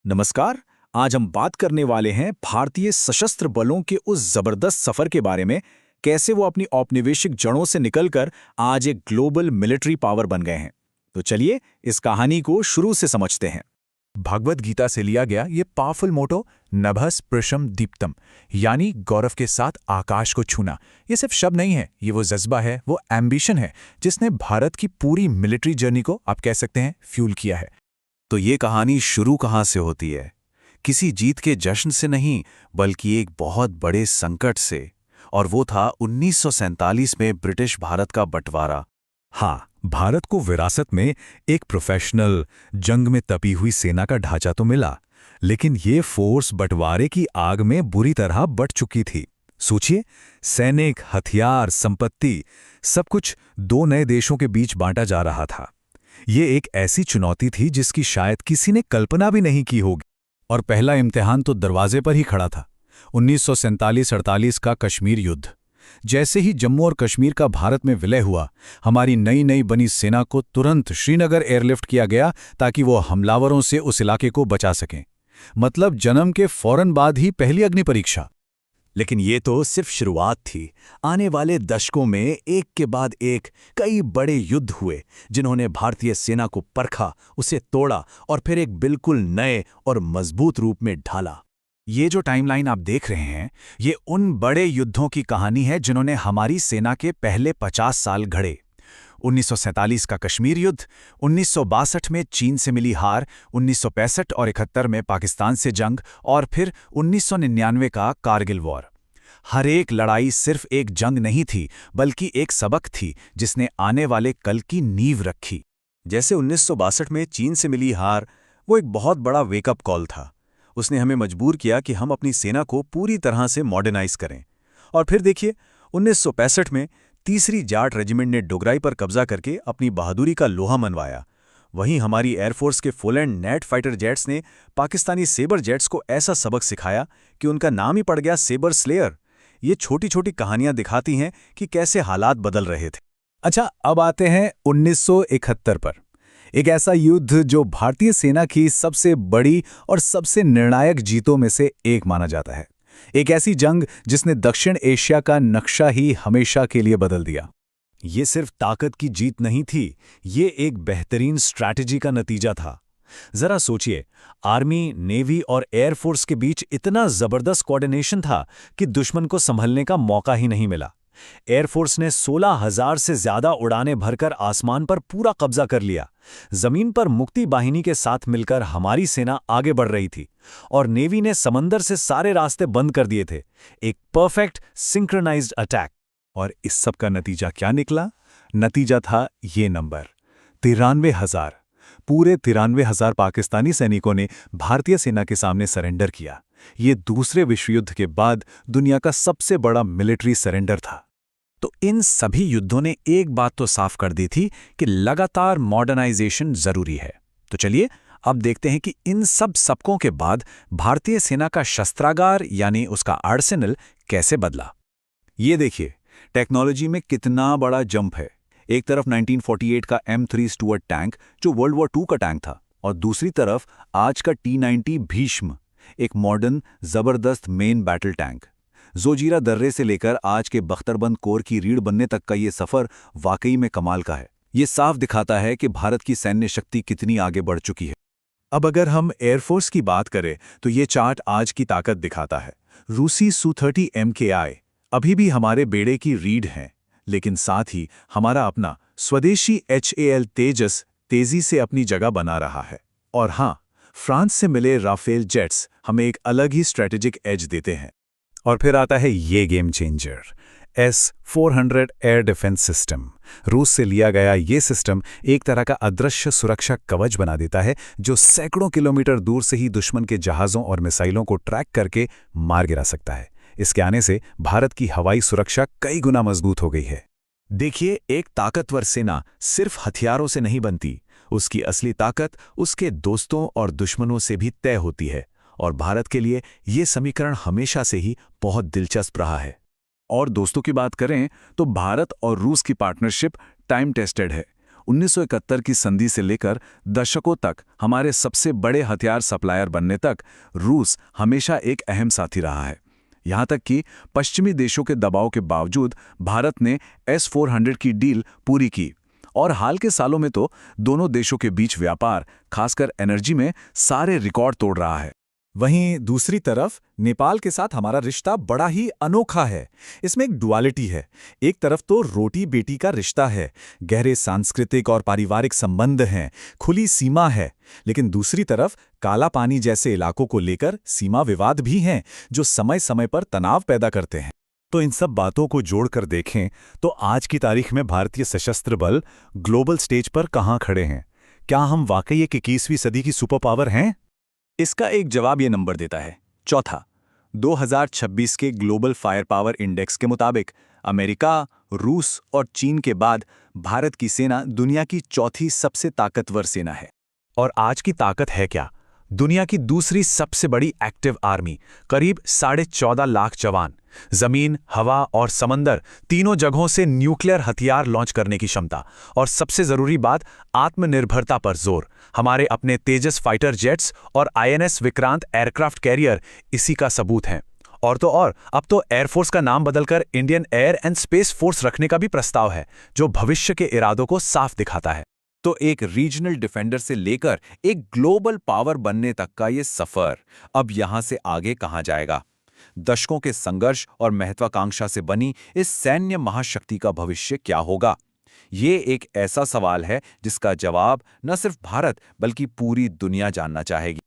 नमस्कार। आज हम बात करने वाले हैं भारतीय सशस्त्र बलों के उस जबरदस्त सफर के बारे में, कैसे वो अपनी औपनिवेशिक जड़ों से निकलकर आज एक ग्लोबल मिलिट्री पावर बन गए हैं। तो चलिए इस कहानी को शुरू से समझते हैं। भगवद गीता से लिया गया ये पावरफुल मोटो नभः स्पृशम दीप्तम, यानी गौरव के साथ आकाश को छूना, ये सिर्फ शब्द नहीं है, ये वो जज्बा है, वो एम्बिशन है जिसने भारत की पूरी मिलिट्री जर्नी को आप कह सकते हैं फ्यूल किया है। तो ये कहानी शुरू कहाँ से होती है? किसी जीत के जश्न से नहीं, बल्कि एक बहुत बड़े संकट से। और वो था 1947 में ब्रिटिश भारत का बंटवारा। हाँ, भारत को विरासत में एक प्रोफेशनल जंग में तपी हुई सेना का ढांचा तो मिला, लेकिन ये फोर्स बंटवारे की आग में बुरी तरह बट चुकी थी। सोचिए, सैनिक, हथियार, संपत्ति, सब कुछ दो नए देशों के बीच बांटा जा रहा था। ये एक ऐसी चुनौती थी जिसकी शायद किसी ने कल्पना भी नहीं की होगी। और पहला इम्तिहान तो दरवाजे पर ही खड़ा था। 1947-48 का कश्मीर युद्ध। जैसे ही जम्मू और कश्मीर का भारत में विलय हुआ, हमारी नई नई बनी सेना को तुरंत श्रीनगर एयरलिफ्ट किया गया ताकि वो हमलावरों से उस इलाके को बचा सकें। मतलब जन्म के फौरन बाद ही पहली अग्नि परीक्षा। लेकिन ये तो सिर्फ शुरुआत थी। आने वाले दशकों में एक के बाद एक कई बड़े युद्ध हुए, जिन्होंने भारतीय सेना को परखा, उसे तोड़ा और फिर एक बिल्कुल नए और मजबूत रूप में ढाला। ये जो टाइमलाइन आप देख रहे हैं, ये उन बड़े युद्धों की कहानी है जिन्होंने हमारी सेना के पहले 50 साल घड़े। 1947 का कश्मीर युद्ध, 1962 में चीन से मिली हार, 1965 और 71 में पाकिस्तान से जंग, और फिर 1999 का कारगिल वॉर। हर एक लड़ाई सिर्फ एक जंग नहीं थी, बल्कि एक सबक थी जिसने आने वाले कल की नींव रखी। जैसे 1962 में चीन से मिली हार, वो एक बहुत बड़ा वेकअप कॉल था। उसने हमें मजबूर किया कि हम अपनी सेना को पूरी तरह से मॉडर्नाइज करें। और फिर देखिए, 1965 में तीसरी जाट रेजिमेंट ने डोगराई पर कब्जा करके अपनी बहादुरी का लोहा मनवाया। वहीं हमारी एयरफोर्स के full and net fighter jets ने पाकिस्तानी सेबर जेट्स को ऐसा सबक सिखाया कि उनका नाम ही पड़ गया सेबर स्लेयर। ये छोटी छोटी कहानियां दिखाती हैं कि कैसे हालात बदल रहे थे। अच्छा, अब आते हैं 1971 पर। एक ऐसा युद्ध जो भारतीय सेना की सबसे बड़ी और सबसे निर्णायक जीतों में से एक माना जाता है। एक ऐसी जंग जिसने दक्षिण एशिया का नक्शा ही हमेशा के लिए बदल दिया। ये सिर्फ ताकत की जीत नहीं थी, ये एक बेहतरीन स्ट्रैटेजी का नतीजा था। जरा सोचिए, आर्मी, नेवी और एयरफोर्स के बीच इतना जबरदस्त कोऑर्डिनेशन था कि दुश्मन को संभलने का मौका ही नहीं मिला। एयरफोर्स ने 16,000 से ज्यादा उड़ानें भरकर आसमान पर पूरा कब्जा कर लिया। जमीन पर मुक्ति बाहिनी के साथ मिलकर हमारी सेना आगे बढ़ रही थी, और नेवी ने समंदर से सारे रास्ते बंद कर दिए थे। एक परफेक्ट सिंक्रोनाइज्ड अटैक। और इस सब का नतीजा क्या निकला? नतीजा था ये नंबर 93,000। पूरे 93,000 पाकिस्तानी सैनिकों ने भारतीय सेना के सामने सरेंडर किया। ये दूसरे विश्व युद्ध के बाद दुनिया का सबसे बड़ा मिलिट्री सरेंडर था। तो इन सभी युद्धों ने एक बात तो साफ कर दी थी कि लगातार मॉडर्नाइजेशन जरूरी है। तो चलिए अब देखते हैं कि इन सब सबकों के बाद भारतीय सेना का शस्त्रागार यानी उसका आर्सेनल कैसे बदला। ये देखिए, टेक्नोलॉजी में कितना बड़ा जंप है। एक तरफ 1948 का M3 स्टुअर्ट टैंक जो वर्ल्ड वॉर II का टैंक था, और दूसरी तरफ आज का T90 भीष्म, एक मॉडर्न जबरदस्त मेन बैटल टैंक। जोजीरा दर्रे से लेकर आज के बख्तरबंद कोर की रीढ़ बनने तक का ये सफर वाकई में कमाल का है। ये साफ दिखाता है कि भारत की सैन्य शक्ति कितनी आगे बढ़ चुकी है। अब अगर हम एयरफोर्स की बात करें तो ये चार्ट आज की ताकत दिखाता है। रूसी Su-30 MKI अभी भी हमारे बेड़े की रीढ़ हैं, लेकिन साथ ही हमारा अपना स्वदेशी HAL तेजस तेजी से अपनी जगह बना रहा है। और हाँ, फ्रांस से मिले राफेल जेट्स हमें एक अलग ही स्ट्रेटेजिक एज देते हैं। और फिर आता है ये game changer, S-400 air defence system. रूस से लिया गया ये सिस्टम एक तरह का अदृश्य सुरक्षा कवच बना देता है, जो सैकड़ों किलोमीटर दूर से ही दुश्मन के जहाज़ों और मिसाइलों को ट्रैक करके मार गिरा सकता है। इसके आने से भारत की हवाई सुरक्षा कई गुना मजबूत हो गई है। देखिए, एक ताकतवर सेना सिर्फ हथियारों से नहीं बनती, उसकी असली ताकत उसके दोस्तों और दुश्मनों से भी तय होती है। और भारत के लिए ये समीकरण हमेशा से ही बहुत दिलचस्प रहा है। और दोस्तों की बात करें तो भारत और रूस की पार्टनरशिप टाइम टेस्टेड है। 1971 की संधि से लेकर दशकों तक हमारे सबसे बड़े हथियार सप्लायर बनने तक रूस हमेशा एक अहम साथी रहा है। यहाँ तक कि पश्चिमी देशों के दबाव के बावजूद भारत ने S-400 की डील पूरी की और हाल के सालों में तो दोनों देशों के बीच व्यापार, खासकर एनर्जी में, सारे रिकॉर्ड तोड़ रहा है। वहीं दूसरी तरफ नेपाल के साथ हमारा रिश्ता बड़ा ही अनोखा है। इसमें एक डुअलिटी है। एक तरफ तो रोटी बेटी का रिश्ता है, गहरे सांस्कृतिक और पारिवारिक संबंध हैं, खुली सीमा है, लेकिन दूसरी तरफ काला पानी जैसे इलाकों को लेकर सीमा विवाद भी हैं जो समय समय पर तनाव पैदा करते हैं। तो इन सब बातों को जोड़कर देखें तो आज की तारीख में भारतीय सशस्त्र बल ग्लोबल स्टेज पर कहाँ खड़े हैं? क्या हम वाकई एक 21वीं सदी की सुपर पावर हैं? इसका एक जवाब ये नंबर देता है, चौथा। 2026 के ग्लोबल फायर पावर इंडेक्स के मुताबिक अमेरिका, रूस और चीन के बाद भारत की सेना दुनिया की चौथी सबसे ताकतवर सेना है। और आज की ताकत है क्या? दुनिया की दूसरी सबसे बड़ी एक्टिव आर्मी, करीब 14.5 लाख जवान, जमीन, हवा और समंदर तीनों जगहों से न्यूक्लियर हथियार लॉन्च करने की क्षमता, और सबसे जरूरी बात, आत्मनिर्भरता पर जोर। हमारे अपने तेजस फाइटर जेट्स और INS विक्रांत एयरक्राफ्ट कैरियर इसी का सबूत हैं। और तो और, अब तो एयरफोर्स का नाम बदलकर Indian air and space force रखने का भी प्रस्ताव है, जो भविष्य के इरादों को साफ दिखाता है। तो एक रीजनल डिफेंडर से लेकर एक ग्लोबल पावर बनने तक का ये सफर अब यहां से आगे कहां जाएगा? दशकों के संघर्ष और महत्वाकांक्षा से बनी इस सैन्य महाशक्ति का भविष्य क्या होगा? ये एक ऐसा सवाल है जिसका जवाब न सिर्फ भारत बल्कि पूरी दुनिया जानना चाहेगी।